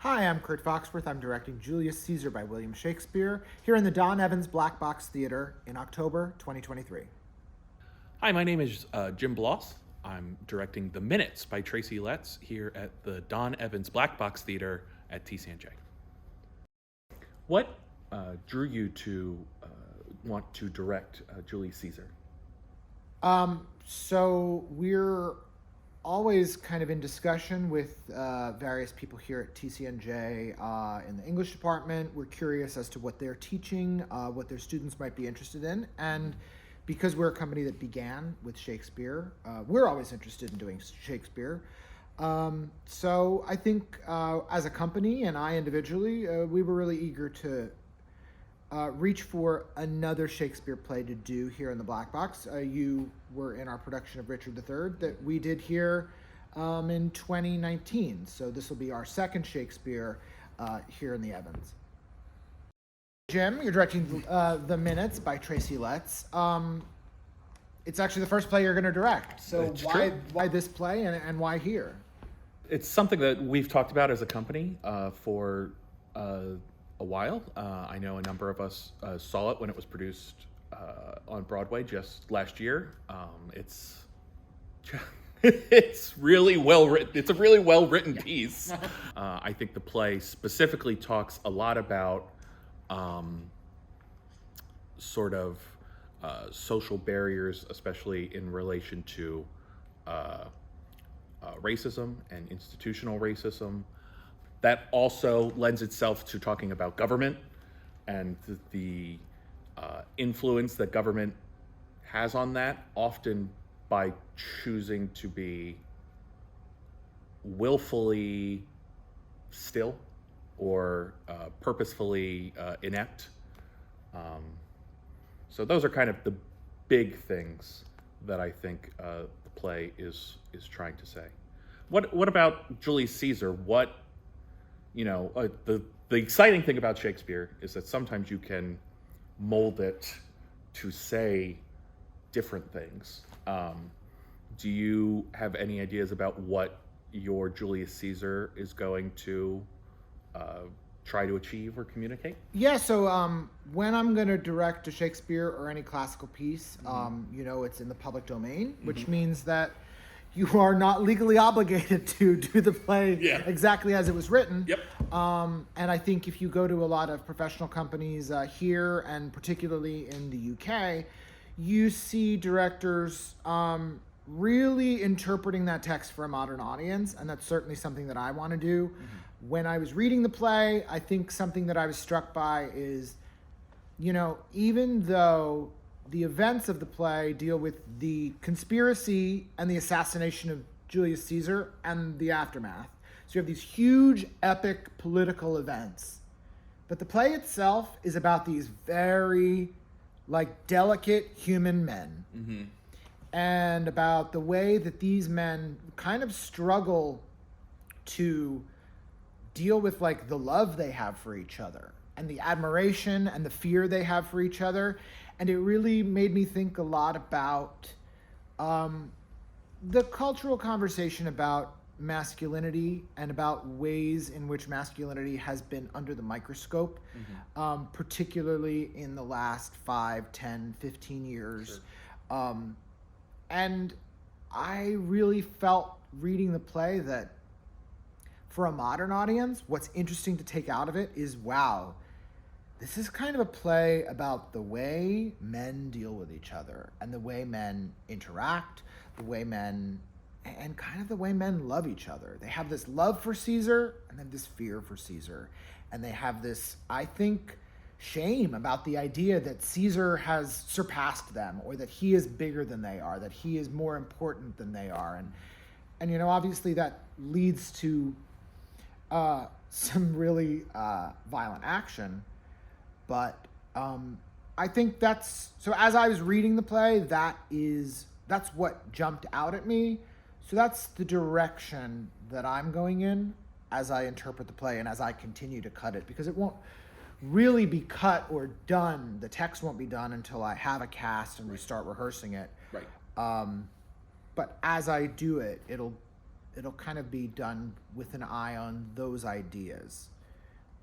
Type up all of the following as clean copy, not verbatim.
Hi, I'm Curt Foxworth. I'm directing Julius Caesar by William Shakespeare here in the Don Evans Black Box Theater in October 2023. Hi, my name is Jim Bloss. I'm directing The Minutes by Tracy Letts here at the Don Evans Black Box Theater at TCNJ. What drew you to want to direct Julius Caesar? So we're always kind of in discussion with various people here at TCNJ in the English department. We're curious as to what they're teaching, what their students might be interested in, and because we're a company that began with Shakespeare, we're always interested in doing Shakespeare. So I think as a company and I individually, we were really eager to reach for another Shakespeare play to do here in the Black Box. You were in our production of Richard III that we did here in 2019. So this will be our second Shakespeare here in the Evans. Jim, you're directing The Minutes by Tracy Letts. It's actually the first play you're going to direct. So why this play and why here? It's something that we've talked about as a company for a while. I know a number of us saw it when it was produced on Broadway just last year. It's really well written. It's a really well written piece. I think the play specifically talks a lot about sort of social barriers, especially in relation to racism and institutional racism. That also lends itself to talking about government and the influence that government has on that, often by choosing to be willfully still or purposefully inept. So those are kind of the big things that I think the play is trying to say. What about Julius Caesar? The exciting thing about Shakespeare is that sometimes you can mold it to say different things. Do you have any ideas about what your Julius Caesar is going to try to achieve or communicate? Yeah, so when I'm going to direct a Shakespeare or any classical piece, it's in the public domain, which means that you are not legally obligated to do the play exactly as it was written. Yep. And I think if you go to a lot of professional companies here and particularly in the UK, you see directors really interpreting that text for a modern audience, and that's certainly something that I want to do. When I was reading the play, I think something that I was struck by is, even though the events of the play deal with the conspiracy and the assassination of Julius Caesar and the aftermath. So you have these huge, epic political events. But the play itself is about these very, delicate human men. And about the way that these men kind of struggle to deal with, the love they have for each other and the admiration and the fear they have for each other. And it really made me think a lot about the cultural conversation about masculinity and about ways in which masculinity has been under the microscope, particularly in the last 5, 10, 15 years. Sure. And I really felt reading the play that for a modern audience, what's interesting to take out of it is, wow, this is kind of a play about the way men deal with each other and the way men interact, and kind of the way men love each other. They have this love for Caesar and then this fear for Caesar. And they have this, I think, shame about the idea that Caesar has surpassed them, or that he is bigger than they are, that he is more important than they are. And obviously that leads to some really violent action. But I think so as I was reading the play, that's what jumped out at me. So that's the direction that I'm going in as I interpret the play and as I continue to cut it, because it won't really be cut or done. The text won't be done until I have a cast and we start rehearsing it. Right. But as I do it, it'll it'll kind of be done with an eye on those ideas.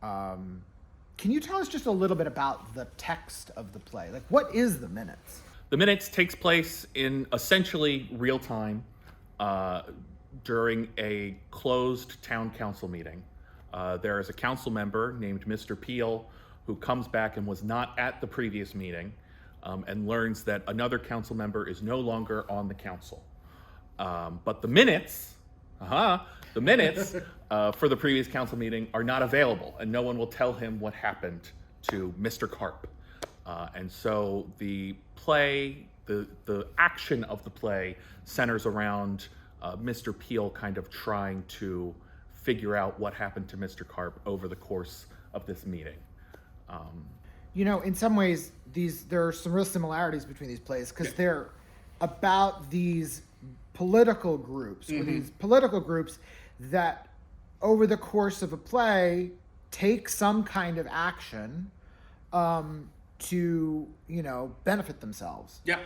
Can you tell us just a little bit about the text of the play? Like, what is the Minutes? The Minutes takes place in essentially real time during a closed town council meeting. There is a council member named Mr. Peel who comes back and was not at the previous meeting and learns that another council member is no longer on the council. But the minutes for the previous council meeting are not available, and no one will tell him what happened to Mr. Carp. And so the play, the action of the play centers around Mr. Peel kind of trying to figure out what happened to Mr. Carp over the course of this meeting. In some ways, there are some real similarities between these plays because they're about these political groups, or these political groups that over the course of a play take some kind of action to, benefit themselves. Yeah.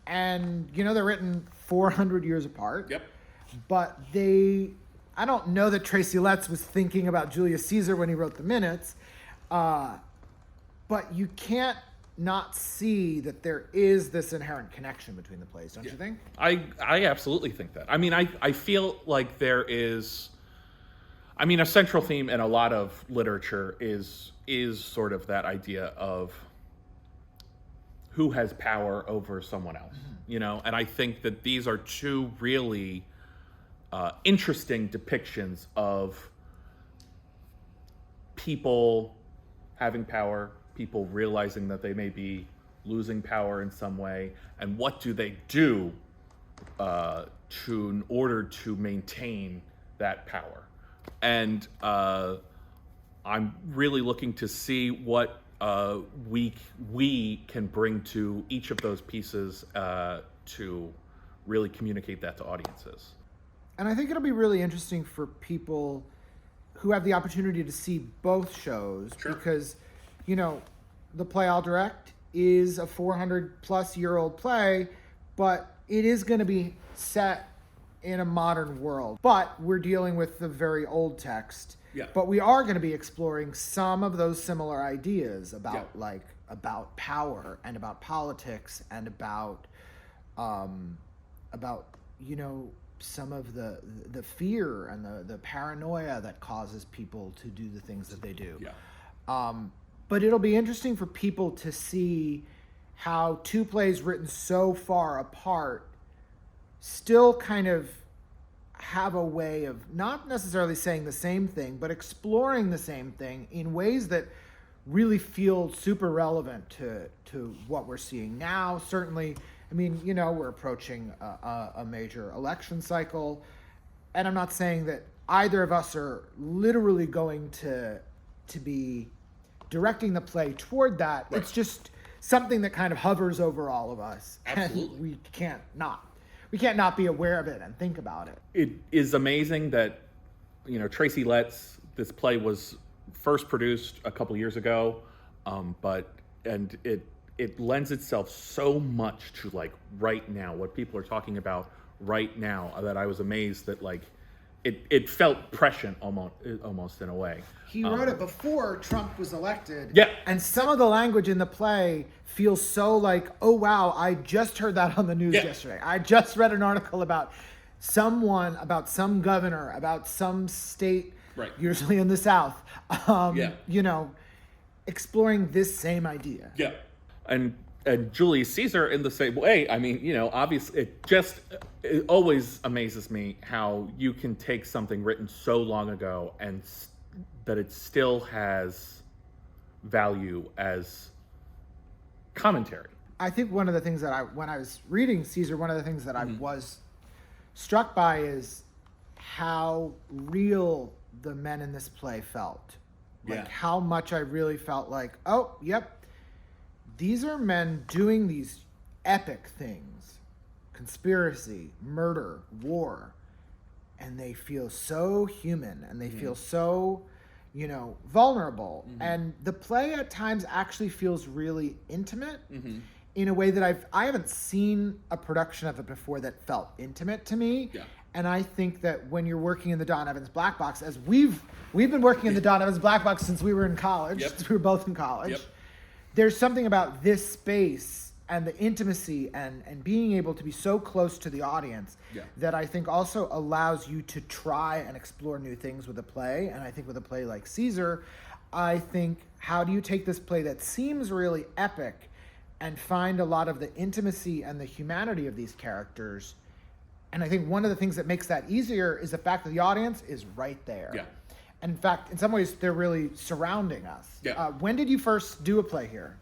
And, they're written 400 years apart. Yep. But I don't know that Tracy Letts was thinking about Julius Caesar when he wrote the Minutes. But you can't not see that there is this inherent connection between the plays, don't you think? I absolutely think that. I mean, I feel like there is, a central theme in a lot of literature is sort of that idea of who has power over someone else, and I think that these are two really interesting depictions of people having power, people realizing that they may be losing power in some way, and what do they do in order to maintain that power. And I'm really looking to see what we can bring to each of those pieces to really communicate that to audiences. And I think it'll be really interesting for people who have the opportunity to see both shows because, the play I'll direct is a 400-plus-year-old play, but it is going to be set in a modern world. But we're dealing with the very old text. Yeah. But we are going to be exploring some of those similar ideas about about power and about politics and about some of the fear and the paranoia that causes people to do the things that they do. Yeah. But it'll be interesting for people to see how two plays written so far apart still kind of have a way of not necessarily saying the same thing, but exploring the same thing in ways that really feel super relevant to what we're seeing now. Certainly, we're approaching a major election cycle, and I'm not saying that either of us are literally going to be directing the play toward that. Right. It's just something that kind of hovers over all of us. Absolutely. And we can't not be aware of it and think about it. It is amazing that, Tracy Letts, this play was first produced a couple years ago, and it lends itself so much to right now, what people are talking about right now, that I was amazed that it felt prescient almost in a way. He wrote it before Trump was elected. Yeah. And some of the language in the play feels so oh wow, I just heard that on the news yesterday. I just read an article about some governor, about some state, usually in the South, exploring this same idea. Yeah. And Julius Caesar in the same way. Obviously, it always amazes me how you can take something written so long ago and that it still has value as commentary. I think one of the things that when I was reading Caesar, one of the things that I was struck by is how real the men in this play felt. How much I really felt oh, yep, these are men doing these epic things, conspiracy, murder, war, and they feel so human and they feel so, vulnerable. And the play at times actually feels really intimate in a way that I haven't seen a production of it before that felt intimate to me. Yeah. And I think that when you're working in the Don Evans Black Box, as we've been working in the Don Evans Black Box since we were in college, since we were both in college, there's something about this space and the intimacy and being able to be so close to the audience that I think also allows you to try and explore new things with a play. And I think with a play like Caesar, I think, how do you take this play that seems really epic and find a lot of the intimacy and the humanity of these characters? And I think one of the things that makes that easier is the fact that the audience is right there. Yeah. And in fact, in some ways, they're really surrounding us. Yeah. When did you first do a play here?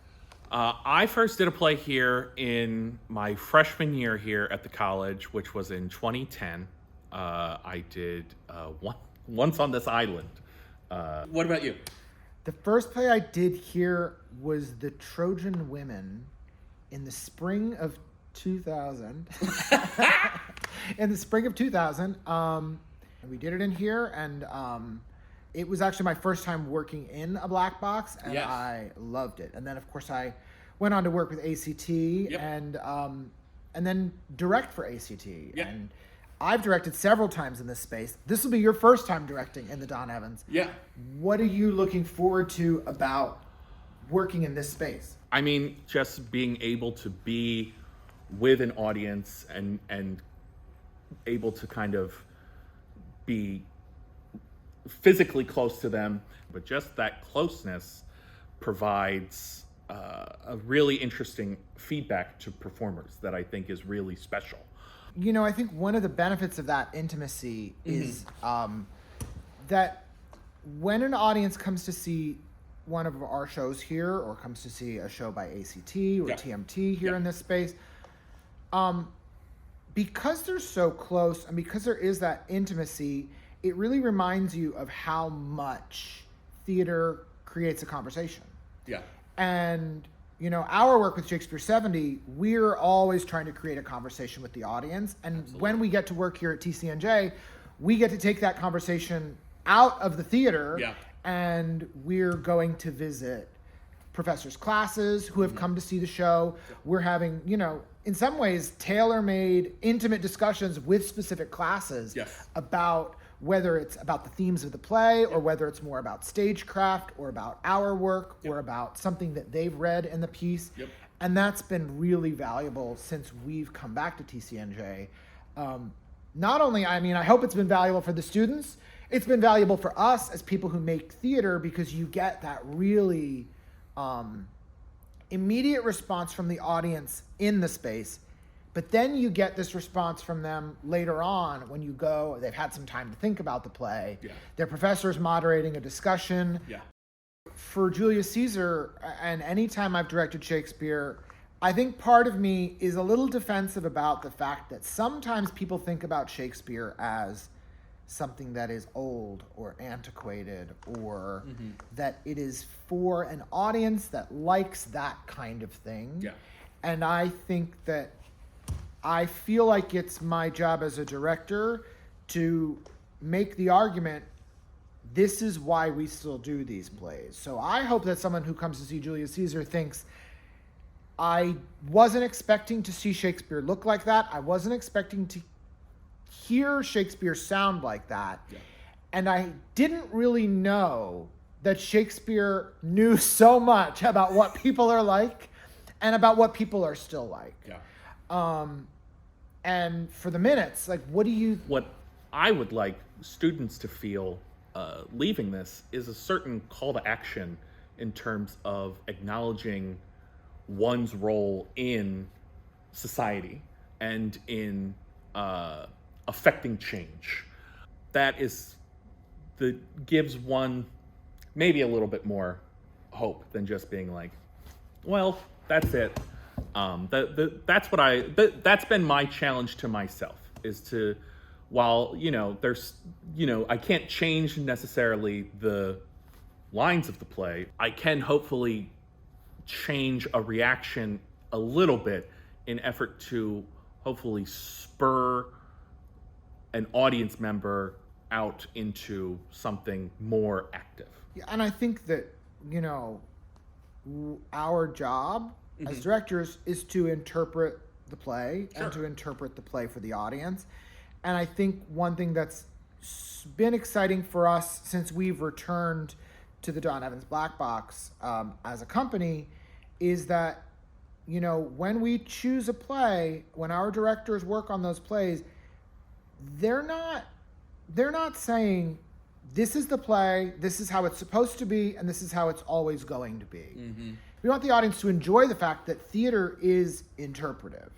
I first did a play here in my freshman year here at the college, which was in 2010. I did Once on This Island. What about you? The first play I did here was The Trojan Women in the spring of 2000. In the spring of 2000. We did it in here, and it was actually my first time working in a black box, and I loved it. And then, of course, I went on to work with ACT and then direct for ACT. And I've directed several times in this space. This will be your first time directing in the Don Evans. What are you looking forward to about working in this space? I mean, just being able to be with an audience and able to kind of be physically close to them, but just that closeness provides a really interesting feedback to performers that I think is really special. You know, I think one of the benefits of that intimacy is that when an audience comes to see one of our shows here, or comes to see a show by ACT or TMT here in this space, because they're so close and because there is that intimacy, it really reminds you of how much theater creates a conversation. And, you know, our work with Shakespeare 70, we're always trying to create a conversation with the audience. And when we get to work here at TCNJ, we get to take that conversation out of the theater, and we're going to visit professors' classes who have come to see the show. We're having, you know, in some ways, tailor-made, intimate discussions with specific classes about whether it's about the themes of the play or whether it's more about stagecraft or about our work or about something that they've read in the piece. And that's been really valuable since we've come back to TCNJ. Not only, I mean, I hope it's been valuable for the students, it's been valuable for us as people who make theater, because you get that really immediate response from the audience in the space. But then you get this response from them later on when you go, they've had some time to think about the play. Their professor's moderating a discussion. For Julius Caesar, and any time I've directed Shakespeare, I think part of me is a little defensive about the fact that sometimes people think about Shakespeare as something that is old or antiquated, or that it is for an audience that likes that kind of thing. And I think that I feel like it's my job as a director to make the argument, this is why we still do these plays. So I hope that someone who comes to see Julius Caesar thinks, I wasn't expecting to see Shakespeare look like that. I wasn't expecting to hear Shakespeare sound like that. And I didn't really know that Shakespeare knew so much about what people are like and about what people are still like. And for the minutes, like, what I would like students to feel leaving this is a certain call to action in terms of acknowledging one's role in society and in affecting change. That gives one maybe a little bit more hope than just being like, well, that's it. That's been my challenge to myself, is to, while, you know, there's, you know, I can't change necessarily the lines of the play, I can hopefully change a reaction a little bit in effort to hopefully spur an audience member out into something more active. Yeah, and I think that, you know, our job as directors is to interpret the play and to interpret the play for the audience. And I think one thing that's been exciting for us since we've returned to the Don Evans Black Box as a company is that, when we choose a play, when our directors work on those plays, they're not saying, this is the play, this is how it's supposed to be, and this is how it's always going to be. Mm-hmm. We want the audience to enjoy the fact that theater is interpretive.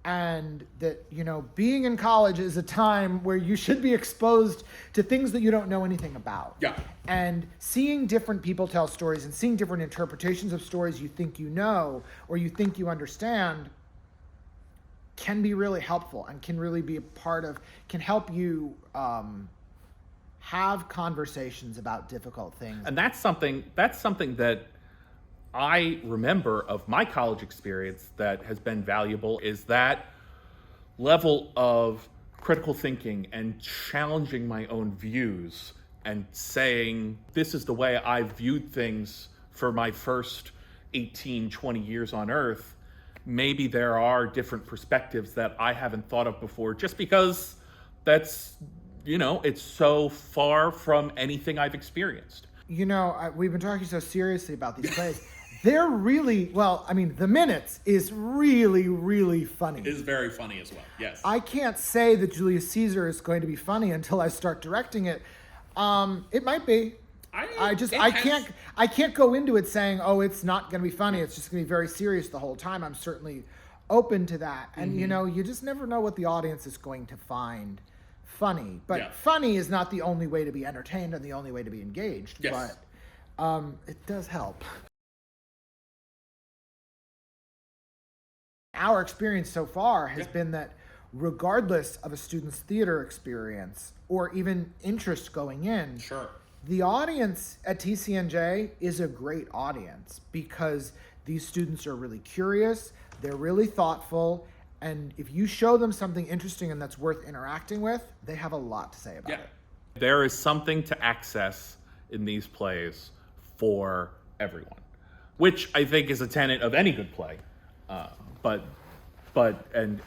And that, being in college is a time where you should be exposed to things that you don't know anything about. Yeah. And seeing different people tell stories and seeing different interpretations of stories you think you know or you think you understand can be really helpful and can really be can help you have conversations about difficult things. And that's something that I remember of my college experience that has been valuable, is that level of critical thinking and challenging my own views and saying, this is the way I've viewed things for my first 18, 20 years on Earth. Maybe there are different perspectives that I haven't thought of before, just because that's, it's so far from anything I've experienced. We've been talking so seriously about these plays. They're really, The Minutes is really, really funny. It is very funny as well, yes. I can't say that Julius Caesar is going to be funny until I start directing it. It might be. I can't go into it saying, oh, it's not going to be funny. It's just going to be very serious the whole time. I'm certainly open to that. And, you just never know what the audience is going to find funny. But funny is not the only way to be entertained and the only way to be engaged. Yes. But it does help. Our experience so far has been that regardless of a student's theater experience or even interest going in, Sure. the audience at TCNJ is a great audience because these students are really curious, they're really thoughtful, and if you show them something interesting and that's worth interacting with, they have a lot to say about it. There is something to access in these plays for everyone, which I think is a tenet of any good play.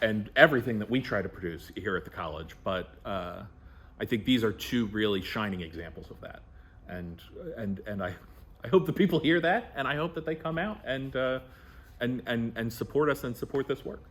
And everything that we try to produce here at the college. But I think these are two really shining examples of that. And I hope the people hear that, and I hope that they come out and support us and support this work.